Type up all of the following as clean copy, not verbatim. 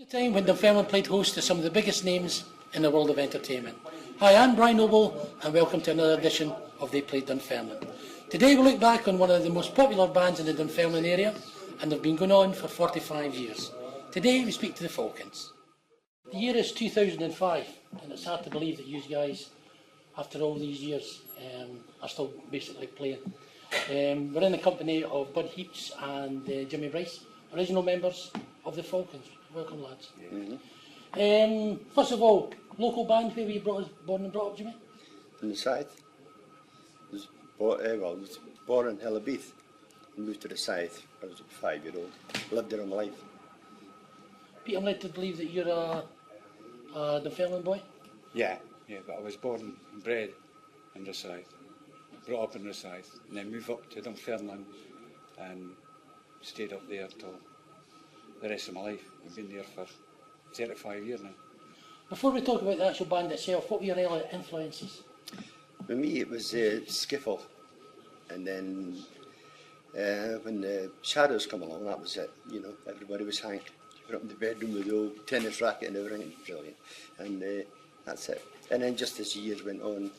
The time when Dunfermline played host to some of the biggest names in the world of entertainment. Hi, I'm Brian Nobile and welcome to another edition of They Played Dunfermline. Today we look back on one of the most popular bands in the Dunfermline area, and they've been going on for 45 years. Today we speak to the Falcons. The year is 2005 and it's hard to believe that you guys, after all these years, are still basically playing. We're in the company of Bud Heaps and Jimmy Bryce, original members of the Falcons. Welcome, lads. First of all, local band, where were you born and brought up, Jimmy? In the south. I was born in Hillabith and moved to the south. I was a 5-year-old. Lived there all my life. Peter, I'm led to believe that you're a Dunfermline boy? Yeah, but I was born and bred in the south, brought up in the south, and then moved up to Dunfermline and stayed up there till the rest of my life. I've been there for 35 years now. Before we talk about the actual band itself, what were your early influences? For me it was skiffle, and then when the Shadows come along, that was it. You know, everybody was Hank. You were up in the bedroom with the old tennis racket and everything, brilliant. And that's it. And then just as the years went on,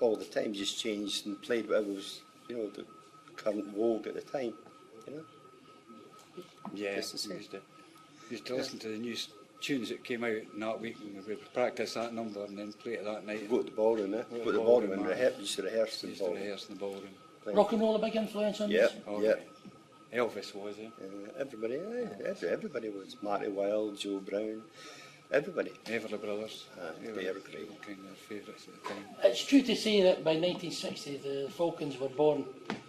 all the time just changed and played whatever was, you know, the current vogue at the time, you know. Yeah, used to listen to the new tunes that came out in that week, and we would practice that number and then play it that night. Go to the ballroom, Go to the ballroom and used to rehearse in the ballroom. Rehearse in the ballroom. Rock and roll a big influence on this? Yeah. Elvis was, Everybody was. Marty Wilde, Joe Brown, everybody. Everly Brothers. They were great. Kind of favourites at the time. It's true to say that by 1960 the Falcons were born.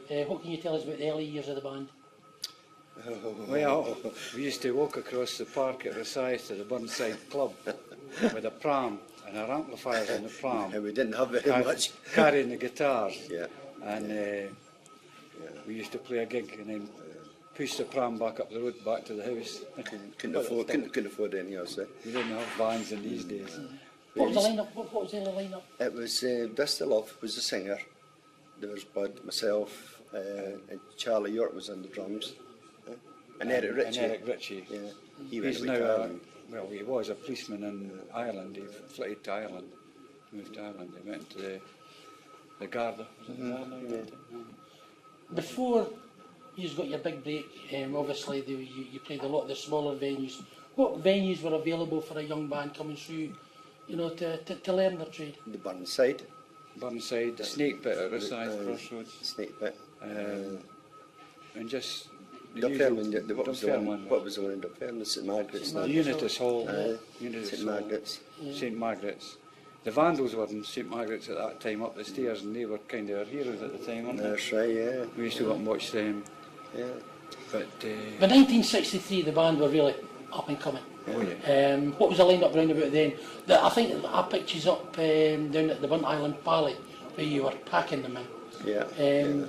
What can you tell us about the early years of the band? Well, we used to walk across the park at Rosyth to the Burnside Club with a pram and our amplifiers in the pram. And we didn't have very much. Carrying the guitars. Yeah. And we used to play a gig and then push the pram back up the road back to the house. Couldn't afford anything else. We didn't have vans in these days. What was the lineup? What was the early lineup? It was Bristol Love was the singer. There was Bud, myself, and Charlie York was on the drums. And Eric Ritchie. Yeah. He's now, he was a policeman in Ireland. He flitted to Ireland, moved to Ireland. He went to the Garda. Before you got your big break, obviously you played a lot of the smaller venues. What venues were available for a young band coming through, you know, to learn their trade? The Burnside. The Snake Pit at Rosyth Crossroads. Snake Pit. And just Dunfermline, what was the one in Dunfermline? St Margaret's. Unitas Hall. St Margaret's. The Vandals were in St Margaret's at that time up the stairs, and they were kind of our heroes at the time, weren't they? That's right, yeah. We used to go up and watch them. Yeah. But by 1963 the band were really up and coming. Oh yeah. What was the lineup round about then? I think I picked you up down at the Burnt Island Pally where you were packing them in. Yeah.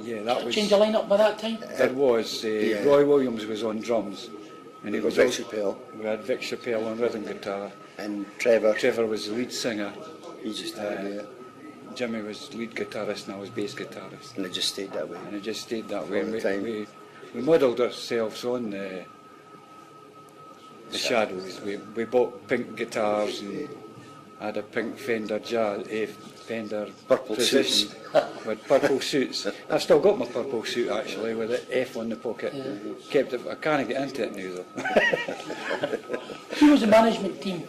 Yeah, that was... Change the lineup by that time? There was. Roy Williams was on drums. And he was Vic Chappelle. We had Vic Chappelle on rhythm guitar. And Trevor. Trevor was the lead singer. He just had, Jimmy was lead guitarist and I was bass guitarist. And it just stayed that way. And we modelled ourselves on the Shadows. We bought pink guitars and had a pink Fender purple Precision suits. With purple suits. I've still got my purple suit actually with the F on the pocket. Kept it. I can't get into it now though. Who was the management team?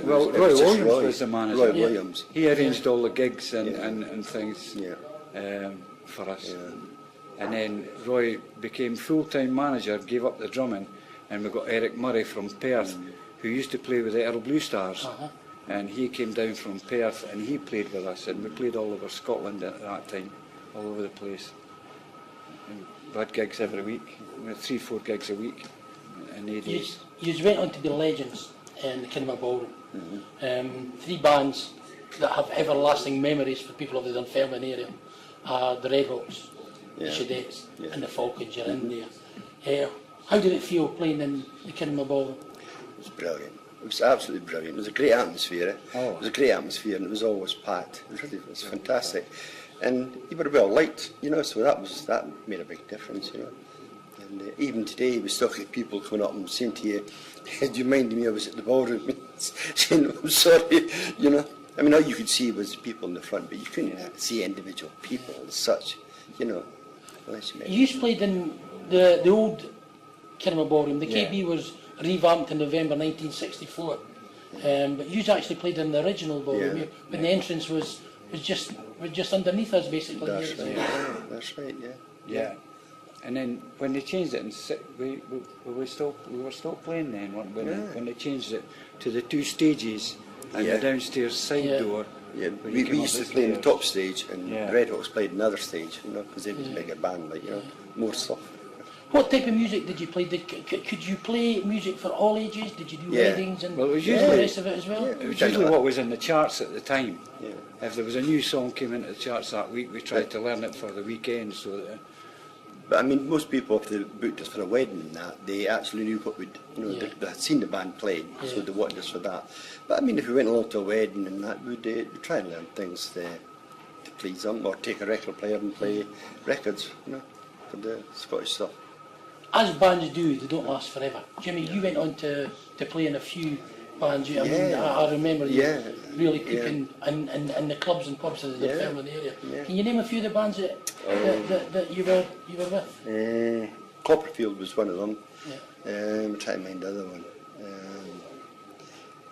Well, Roy Williams was the manager. Roy Williams. He arranged all the gigs and things for us. Yeah. And then Roy became full-time manager, gave up the drumming, and we got Eric Murray from Perth, who used to play with the Earl Blue Stars. And he came down from Perth and he played with us, and we played all over Scotland at that time, all over the place. And we had gigs every week. We had 3-4 gigs a week in 8 days. You went on to be legends in the Kinema Ballroom. 3 bands that have everlasting memories for people of the Dunfermline area are the Red Hawks, the Shadettes and the Falcons. You're in there. How did it feel playing in the Kinema Ballroom? It was brilliant. It was absolutely brilliant. It was a great atmosphere. It was a great atmosphere, and it was always packed. It was fantastic. And you were well liked, you know, so that made a big difference, you know. And even today, we still get people coming up and saying to you, "Do you mind me? I was at the ballroom," saying, "I'm sorry," you know. I mean, all you could see was people in the front, but you couldn't see individual people as such, you know. Unless you met You played in the old Kinema Ballroom. The Yeah. KB was revamped in November 1964. But you actually played in the original ballroom, Yeah. when the entrance was just underneath us, basically. That's Yeah, right. so- Yeah, that's right. Yeah. Yeah. And then when they changed it, we were still playing then when they changed it to the 2 stages and Yeah. the downstairs side Yeah. door. Yeah, when we you came used up to play in the stairs. top stage, and Yeah. Red Hawks played another stage, you know, because they was a bigger band, like, you know, more stuff. What type of music did you play? Could you play music for all ages? Did you do Yeah. weddings and Well, it was the usually- rest of it as well? Yeah. It was usually what was in the charts at the time. Yeah. If there was a new song came into the charts that week, we tried to learn it for the weekend so that. But I mean, most people, if they booked us for a wedding and that, they actually knew what we'd, you know, Yeah. they had seen the band playing, so Yeah. they wanted us for that. But I mean, if we went along to a wedding and that, we'd try and learn things to please them, or take a record player and play records, you know, for the Scottish stuff. As bands do, they don't last forever. Jimmy, you went on to play in a few bands. I mean, Yeah. I remember you Yeah. really Yeah. cooking in the clubs and pubs of the Yeah. Dunfermline area. Yeah. Can you name a few of the bands that you were with? Copperfield was one of them. Yeah. I'm trying to mind the other one.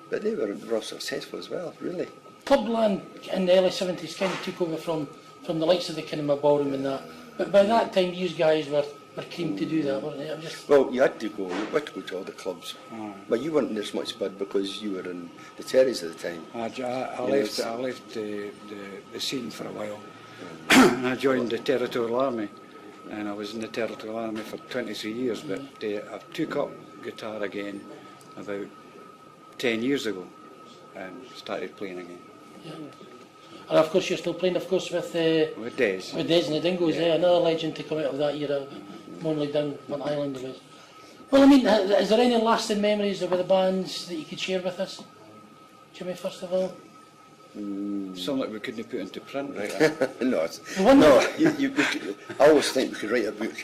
But they were all successful as well, really. Clubland in the early 70s kind of took over from the likes of the Kinema Ballroom and that. But by that time, you guys were keen to do that, weren't they? I'm just, Well, you had to go to all the clubs. But you weren't as much, Bud, because you were in the Terries at the time. I Yes. left the scene for a while and I joined the Territorial Army and I was in the Territorial Army for 23 years but I took up guitar again about 10 years ago and started playing again. yeah. And of course, you're still playing, of course, with Des. Des and the Dingoes, another legend to come out of that era, normally down on Island of it. Well, I mean, is there any lasting memories of the bands that you could share with us? Jimmy, first of all? Some that we couldn't put into print, right? No, one no. that- I always think we could write a book.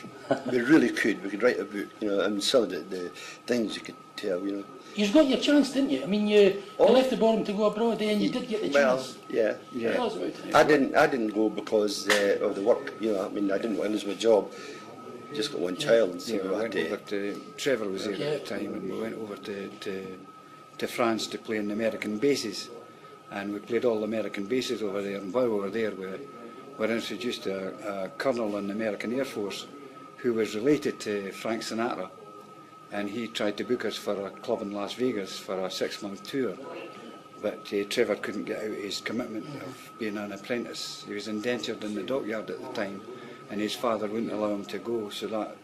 We really could. We could write a book. You know, and some of the things you could tell. You know. You've got your chance, didn't you? I mean, you Oh. left the bottom to go abroad, and you did get the Well, chance. yeah. Tell us about it. I didn't go because of the work. You know, I mean, I didn't want to lose my job. Just got one child, and so Yeah, we I went had over to. to Trevor was there Yeah. at the time, and we went over to France to play in the American bases, and we played all the American bases over there. And while we were there, we were introduced to a colonel in the American Air Force who was related to Frank Sinatra, and he tried to book us for a club in Las Vegas for a 6-month tour. But Trevor couldn't get out his commitment of being an apprentice. He was indentured in the dockyard at the time, and his father wouldn't allow him to go, so that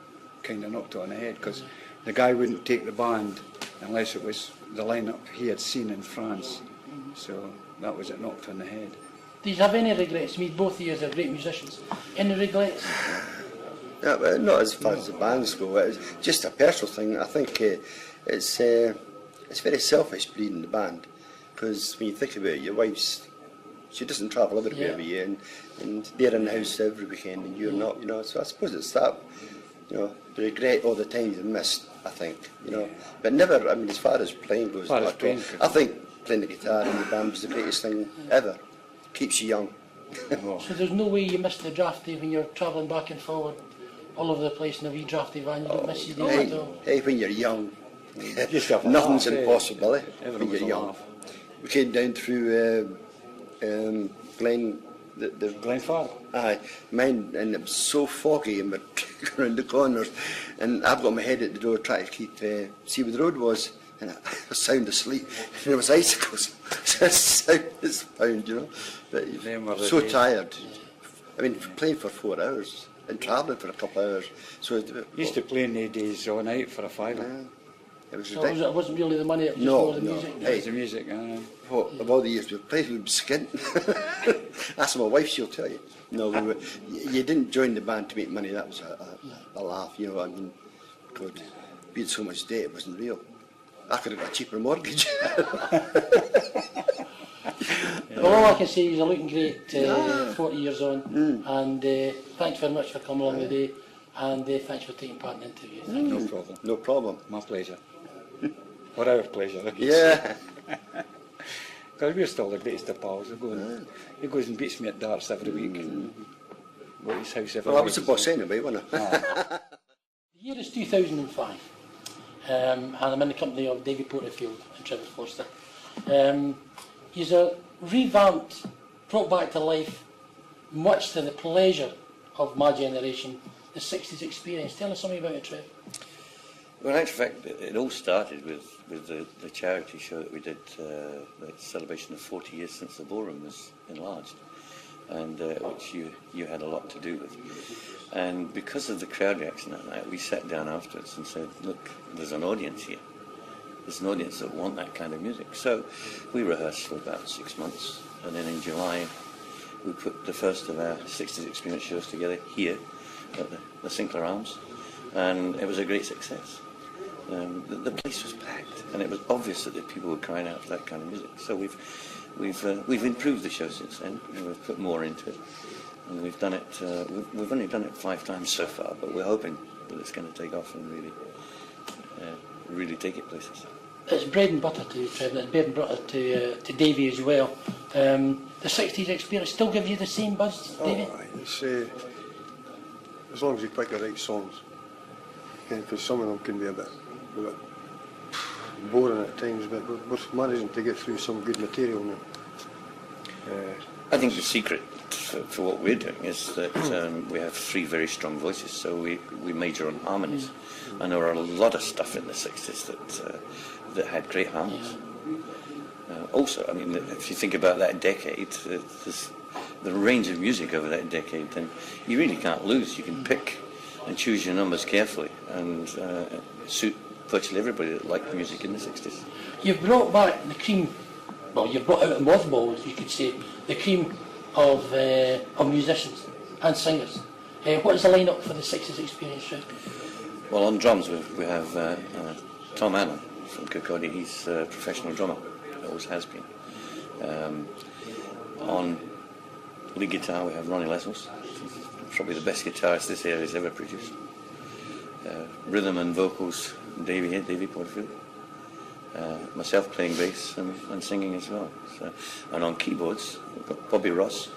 kind of knocked it on the head, because the guy wouldn't take the band unless it was the lineup he had seen in France. So that was it, knocked on the head. Do you have any regrets? I mean, both of you are great musicians. Any regrets? Yeah, well, not as far as the bands go. It's just a personal thing. I think it's very selfish being in the band, because when you think about it, your wife's, she doesn't travel everywhere Yeah. with you, and they're in the house every weekend and you're not, you know. So I suppose it's that, you know, the regret all the times you missed, I think, you know. But never, I mean, as far as playing goes, Far as not at all. playing goes. I think playing the guitar in the band was the greatest thing ever. Keeps you young. So there's no way you missed the drafty when you're travelling back and forward all over the place in a wee drafty van. You don't miss your day at all. Hey, when you're young, Just have a nothing's laugh, impossible, Everyone when was you're a young. laugh. We came down through Glen, the Glenfarr. aye, mine, and it was so foggy, and we're around the corners, and I've got my head at the door trying to keep see where the road was, and I was sound asleep, and there was icicles, sound as pound, you know. But Them were the so days. tired. I mean, playing for 4 hours and travelling for a couple of hours, so Used to play in the days all night for a fiver. it was So ridiculous. it wasn't really the money, it was just No, more the no. music. Hey. It's the music. Of all the years we've played, we've been skint. Ask my wife, she'll tell you. No, you didn't join the band to make money. That was a laugh, you know. I mean, God, we had so much debt, it wasn't real. I could have got a cheaper mortgage. Well, all I can say is you're looking great 40 years on, and thanks very much for coming along today. and thanks for taking part in the interview. No problem. No problem. My pleasure. Or our pleasure, I guess. Yeah. Because we're still the greatest of pals. He goes and beats me at darts every week. We're at his house every Well, I week. was the boss anyway, wasn't I? The year is 2005, and I'm in the company of David Porterfield and Trevor Foster. He's a revamped, brought back to life, much to the pleasure of my generation, the 60s experience. Tell us something about it, Trev. Well, in actual fact, it all started with the charity show that we did, the celebration of 40 years since the ballroom was enlarged, and which you had a lot to do with. And because of the crowd reaction that night, we sat down afterwards and said, look, there's an audience here. There's an audience that want that kind of music. So we rehearsed for about 6 months, and then in July we put the first of our 60s experience shows together here at the Sinclair Arms, and it was a great success. The place was packed, and it was obvious that the people were crying out for that kind of music. So we've improved the show since then, and we've put more into it, and we've done it. We've only done it 5 times so far, but we're hoping that it's going to take off and really take it places. It's bread and butter to you, Trevor, and bread and butter to Davy as well. The 60s experience still gives you the same buzz, Davy? Oh, it's, as long as you pick the right songs, because some of them can be a bit boring at times, but we're managing to get through some good material now. I think the secret for what we're doing is that we have 3 very strong voices, so we major on harmonies, and there are a lot of stuff in the 60s that had great harmonies. Also, I mean, if you think about that decade, the range of music over that decade, then you really can't lose. You can pick and choose your numbers carefully and suit virtually everybody that liked music in the 60s. You've brought back the cream, well, you've brought out of mothballs, you could say, the cream of musicians and singers. What is the lineup for the 60s experience, Trev? Well, on drums we have Tom Allen from Kirkcaldy. He's a professional drummer, always has been. On lead guitar we have Ronnie Lesles, probably the best guitarist this area's ever produced. Rhythm and vocals, Davy Porterfield. Myself playing bass and singing as well. So, and on keyboards, we've got Bobby Ross,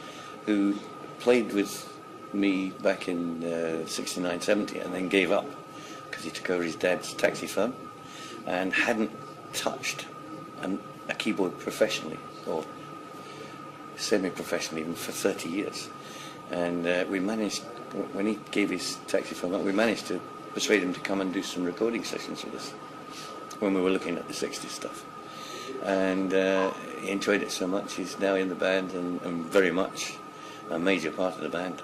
who played with me back in 69, 70 and then gave up because he took over his dad's taxi firm and hadn't touched a keyboard professionally or semi-professionally even for 30 years. And we managed, when he gave his taxi firm up, we managed to persuade him to come and do some recording sessions with us when we were looking at the 60s stuff. And he enjoyed it so much, he's now in the band and very much a major part of the band.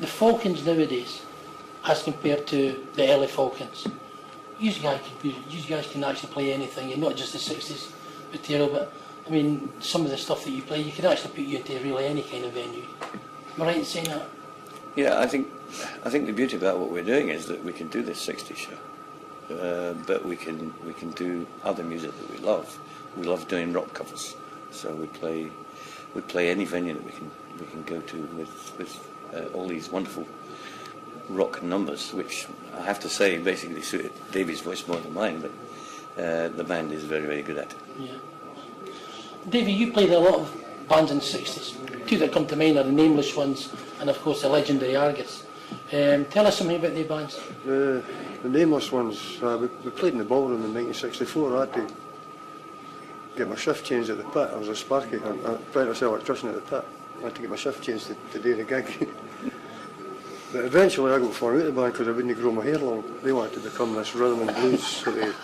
The Falcons nowadays, as compared to the early Falcons, you guys can actually play anything, you're not just the 60s material, but I mean, some of the stuff that you play, you can actually put you into really any kind of venue. Am I right in saying that? Yeah, I think the beauty about what we're doing is that we can do this 60s show, but we can do other music that we love. We love doing rock covers, so we play any venue that we can go to with all these wonderful rock numbers, which I have to say basically suited Davy's voice more than mine, but the band is very, very good at it. Yeah. Davy, you played a lot of bands in the 60s. 2 that come to mind are the Nameless Ones and of course the legendary Argus. Tell us something about the bands. The Nameless Ones, we played in the ballroom in 1964. I had to get my shift changed at the pit. I was a Sparky, I'm an apprentice electrician at the pit. I had to get my shift changed to do the gig. But eventually I got thrown out of the band because I wouldn't grow my hair long. They wanted to become this rhythm and blues sort of